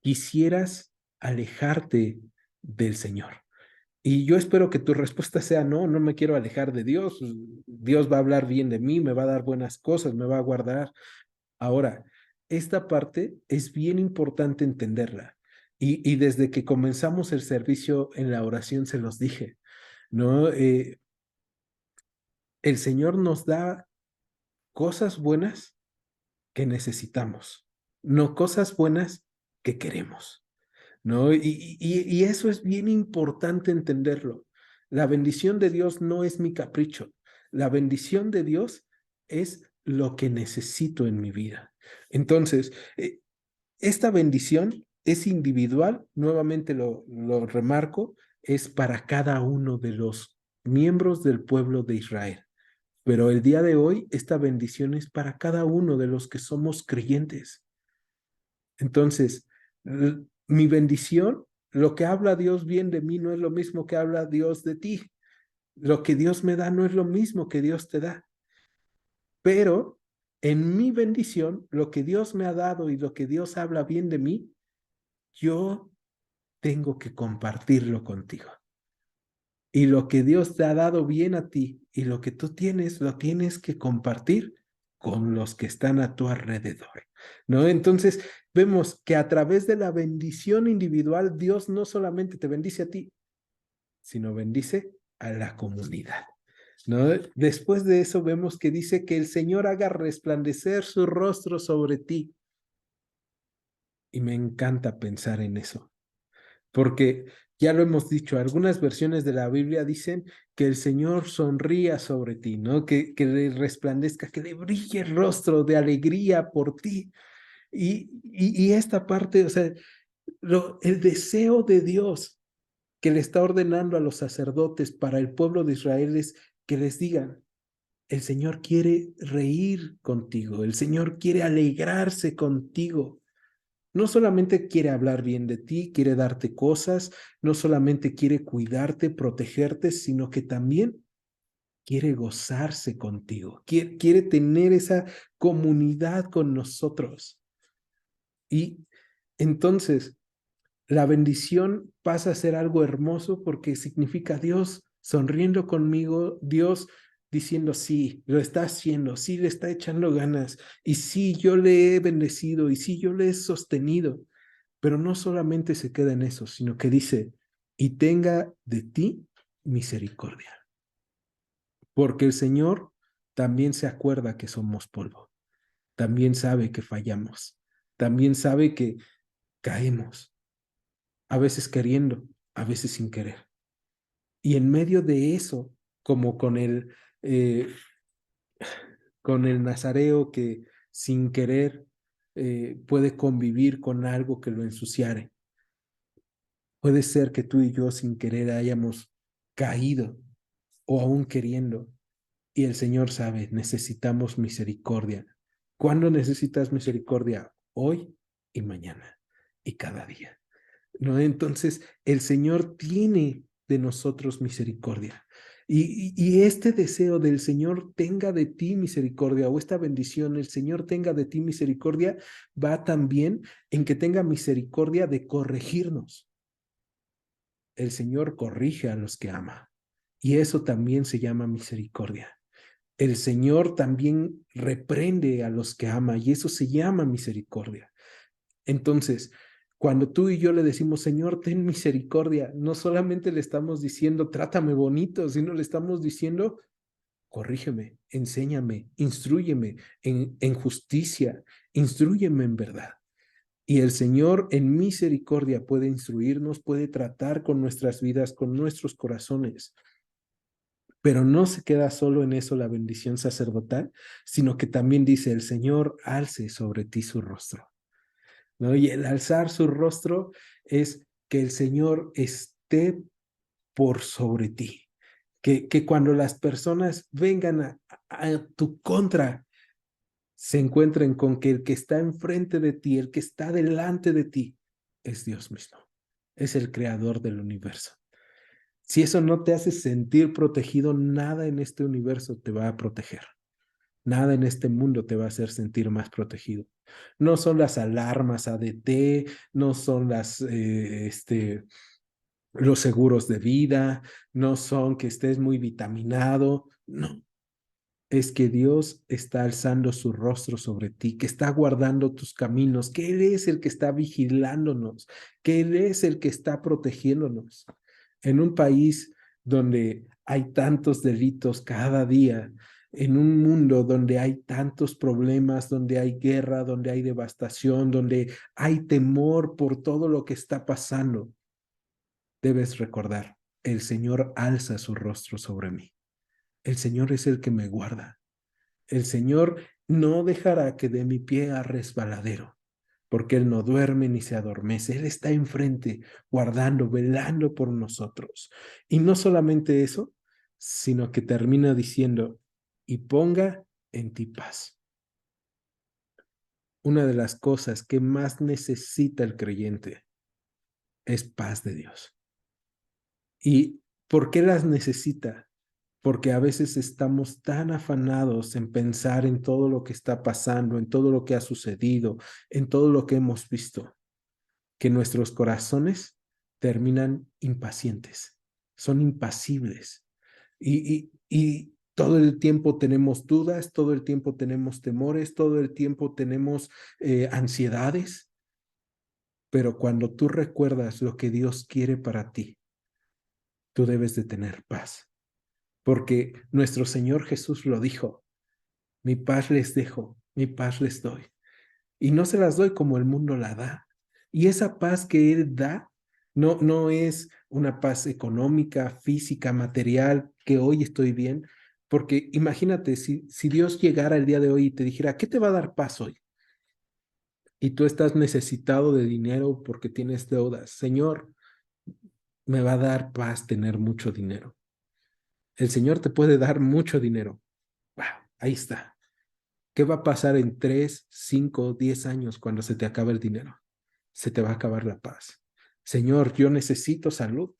quisieras alejarte del Señor. Y yo espero que tu respuesta sea no, no me quiero alejar de Dios. Dios va a hablar bien de mí, me va a dar buenas cosas, me va a guardar. Ahora, esta parte es bien importante entenderla. Y desde que comenzamos el servicio en la oración se los dije, ¿no? El Señor nos da cosas buenas que necesitamos, no cosas buenas que queremos, ¿no? Y eso es bien importante entenderlo. La bendición de Dios no es mi capricho. La bendición de Dios es lo que necesito en mi vida. Entonces, esta bendición es individual, nuevamente lo remarco, es para cada uno de los miembros del pueblo de Israel. Pero el día de hoy, esta bendición es para cada uno de los que somos creyentes. Entonces, mi bendición, lo que habla Dios bien de mí no es lo mismo que habla Dios de ti. Lo que Dios me da no es lo mismo que Dios te da, pero en mi bendición, lo que Dios me ha dado y lo que Dios habla bien de mí, yo tengo que compartirlo contigo. Y lo que Dios te ha dado bien a ti y lo que tú tienes, lo tienes que compartir con los que están a tu alrededor, ¿no? Entonces, vemos que a través de la bendición individual, Dios no solamente te bendice a ti, sino bendice a la comunidad, ¿no? Después de eso vemos que dice que el Señor haga resplandecer su rostro sobre ti. Y me encanta pensar en eso, porque ya lo hemos dicho, algunas versiones de la Biblia dicen que el Señor sonría sobre ti, ¿no? Que le resplandezca, que le brille el rostro de alegría por ti. Y esta parte, o sea, el deseo de Dios que le está ordenando a los sacerdotes para el pueblo de Israel es que les digan, el Señor quiere reír contigo, el Señor quiere alegrarse contigo. No solamente quiere hablar bien de ti, quiere darte cosas, no solamente quiere cuidarte, protegerte, sino que también quiere gozarse contigo, quiere tener esa comunidad con nosotros. Y entonces la bendición pasa a ser algo hermoso porque significa Dios sonriendo conmigo, Dios diciendo, sí, lo está haciendo, sí, le está echando ganas, y sí, yo le he bendecido, y sí, yo le he sostenido. Pero no solamente se queda en eso, sino que dice, y tenga de ti misericordia, porque el Señor también se acuerda que somos polvo, también sabe que fallamos, también sabe que caemos, a veces queriendo, a veces sin querer. Y en medio de eso, como eh, con el nazareo que sin querer puede convivir con algo que lo ensuciare, puede ser que tú y yo sin querer hayamos caído o aún queriendo. Y el Señor sabe, necesitamos misericordia. ¿Cuándo necesitas misericordia? Hoy y mañana y cada día, ¿no? Entonces, el Señor tiene de nosotros misericordia. Y este deseo del Señor tenga de ti misericordia o esta bendición, el Señor tenga de ti misericordia, va también en que tenga misericordia de corregirnos. El Señor corrige a los que ama y eso también se llama misericordia. El Señor también reprende a los que ama y eso se llama misericordia. Entonces, cuando tú y yo le decimos, Señor, ten misericordia, no solamente le estamos diciendo, trátame bonito, sino le estamos diciendo, corrígeme, enséñame, instrúyeme en justicia, instrúyeme en verdad. Y el Señor en misericordia puede instruirnos, puede tratar con nuestras vidas, con nuestros corazones. Pero no se queda solo en eso la bendición sacerdotal, sino que también dice, el Señor alce sobre ti su rostro, ¿no? Y el alzar su rostro es que el Señor esté por sobre ti, que cuando las personas vengan a tu contra, se encuentren con que el que está enfrente de ti, el que está delante de ti, es Dios mismo, es el creador del universo. Si eso no te hace sentir protegido, nada en este universo te va a proteger. Nada en este mundo te va a hacer sentir más protegido. No son las alarmas ADT, no son los seguros de vida, no son que estés muy vitaminado, no. Es que Dios está alzando su rostro sobre ti, que está guardando tus caminos, que Él es el que está vigilándonos, que Él es el que está protegiéndonos. En un país donde hay tantos delitos cada día, en un mundo donde hay tantos problemas, donde hay guerra, donde hay devastación, donde hay temor por todo lo que está pasando, debes recordar, el Señor alza su rostro sobre mí. El Señor es el que me guarda. El Señor no dejará que dé mi pie a resbaladero, porque Él no duerme ni se adormece. Él está enfrente, guardando, velando por nosotros. Y no solamente eso, sino que termina diciendo, y ponga en ti paz. Una de las cosas que más necesita el creyente es paz de Dios. ¿Y por qué las necesita? porque a veces estamos tan afanados en pensar en todo lo que está pasando, en todo lo que ha sucedido, en todo lo que hemos visto, que nuestros corazones terminan impacientes, son impasibles y todo el tiempo tenemos dudas, todo el tiempo tenemos temores, todo el tiempo tenemos ansiedades, pero cuando tú recuerdas lo que Dios quiere para ti, tú debes de tener paz, porque nuestro Señor Jesús lo dijo: mi paz les dejo, mi paz les doy. Y no se las doy como el mundo la da. Y esa paz que Él da no es una paz económica, física, material, que hoy estoy bien, porque imagínate, si Dios llegara el día de hoy y te dijera: ¿qué te va a dar paz hoy? Y tú estás necesitado de dinero porque tienes deudas. Señor, me va a dar paz tener mucho dinero. El Señor te puede dar mucho dinero. Wow, ahí está. ¿Qué va a pasar en 3, 5, 10 años cuando se te acabe el dinero? Se te va a acabar la paz. Señor, yo necesito salud.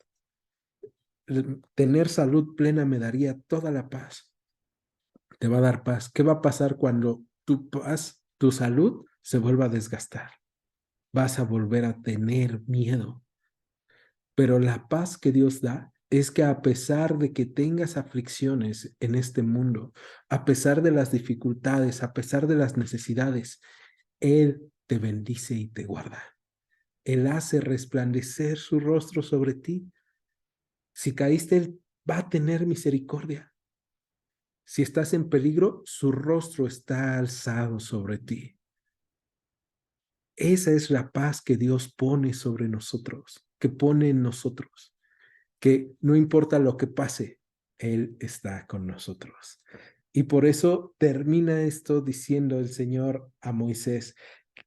Tener salud plena me daría toda la paz. Te va a dar paz. ¿Qué va a pasar cuando tu paz, tu salud se vuelva a desgastar? Vas a volver a tener miedo. Pero la paz que Dios da es que a pesar de que tengas aflicciones en este mundo, a pesar de las dificultades, a pesar de las necesidades, Él te bendice y te guarda. Él hace resplandecer su rostro sobre ti. Si caíste, Él va a tener misericordia. Si estás en peligro, su rostro está alzado sobre ti. Esa es la paz que Dios pone sobre nosotros, que pone en nosotros, que no importa lo que pase, Él está con nosotros. Y por eso termina esto diciendo el Señor a Moisés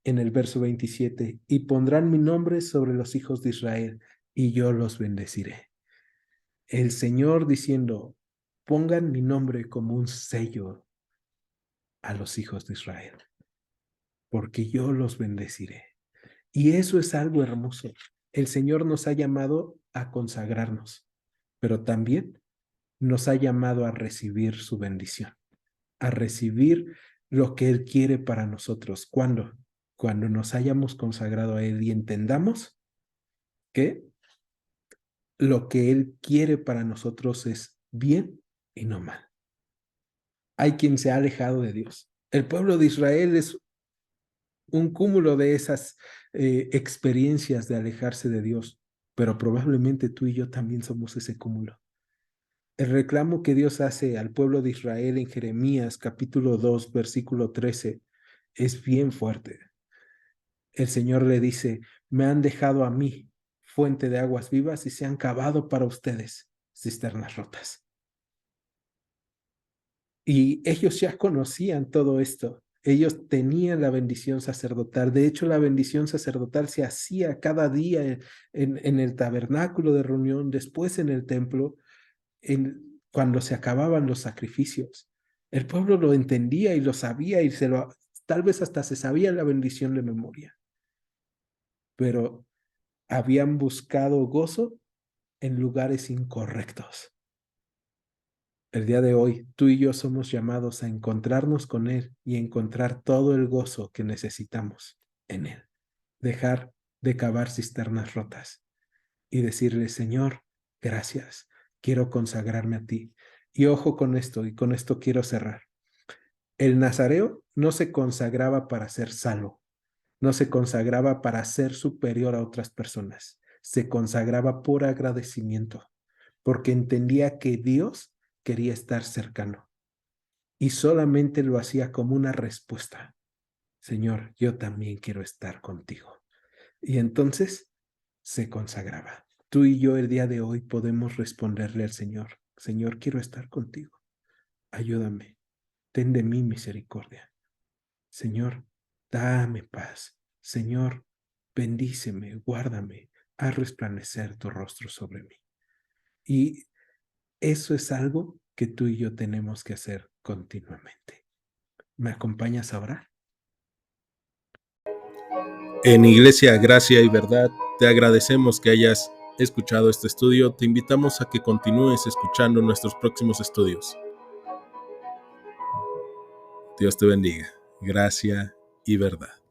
en el verso 27, y pondrán mi nombre sobre los hijos de Israel, y yo los bendeciré. El Señor diciendo: pongan mi nombre como un sello a los hijos de Israel, porque yo los bendeciré. Y eso es algo hermoso. El Señor nos ha llamado a consagrarnos, pero también nos ha llamado a recibir su bendición, a recibir lo que Él quiere para nosotros. ¿Cuándo? Cuando nos hayamos consagrado a Él y entendamos que lo que Él quiere para nosotros es bien y no mal. Hay quien se ha alejado de Dios. El pueblo de Israel es un cúmulo de esas experiencias de alejarse de Dios, pero probablemente tú y yo también somos ese cúmulo. El reclamo que Dios hace al pueblo de Israel en Jeremías capítulo 2, versículo 13, es bien fuerte. El Señor le dice: me han dejado a mí, fuente de aguas vivas, y se han cavado para ustedes cisternas rotas. Y ellos ya conocían todo esto. Ellos tenían la bendición sacerdotal. De hecho, la bendición sacerdotal se hacía cada día en el tabernáculo de reunión, después en el templo, cuando se acababan los sacrificios. El pueblo lo entendía y lo sabía y tal vez hasta se sabía la bendición de memoria, pero habían buscado gozo en lugares incorrectos. El día de hoy, tú y yo somos llamados a encontrarnos con Él y encontrar todo el gozo que necesitamos en Él. Dejar de cavar cisternas rotas y decirle: Señor, gracias, quiero consagrarme a ti. Y ojo con esto, y con esto quiero cerrar. El nazareo no se consagraba para ser salvo, no se consagraba para ser superior a otras personas, se consagraba por agradecimiento, porque entendía que Dios quería estar cercano y solamente lo hacía como una respuesta: Señor, yo también quiero estar contigo. Y entonces se consagraba. Tú y yo el día de hoy podemos responderle al Señor: Señor, quiero estar contigo, ayúdame, ten de mí misericordia. Señor, dame paz. Señor, bendíceme, guárdame, haz resplandecer tu rostro sobre mí. Y eso es algo que tú y yo tenemos que hacer continuamente. ¿Me acompañas a orar? En Iglesia Gracia y Verdad, te agradecemos que hayas escuchado este estudio, te invitamos a que continúes escuchando nuestros próximos estudios. Dios te bendiga. Gracia y verdad.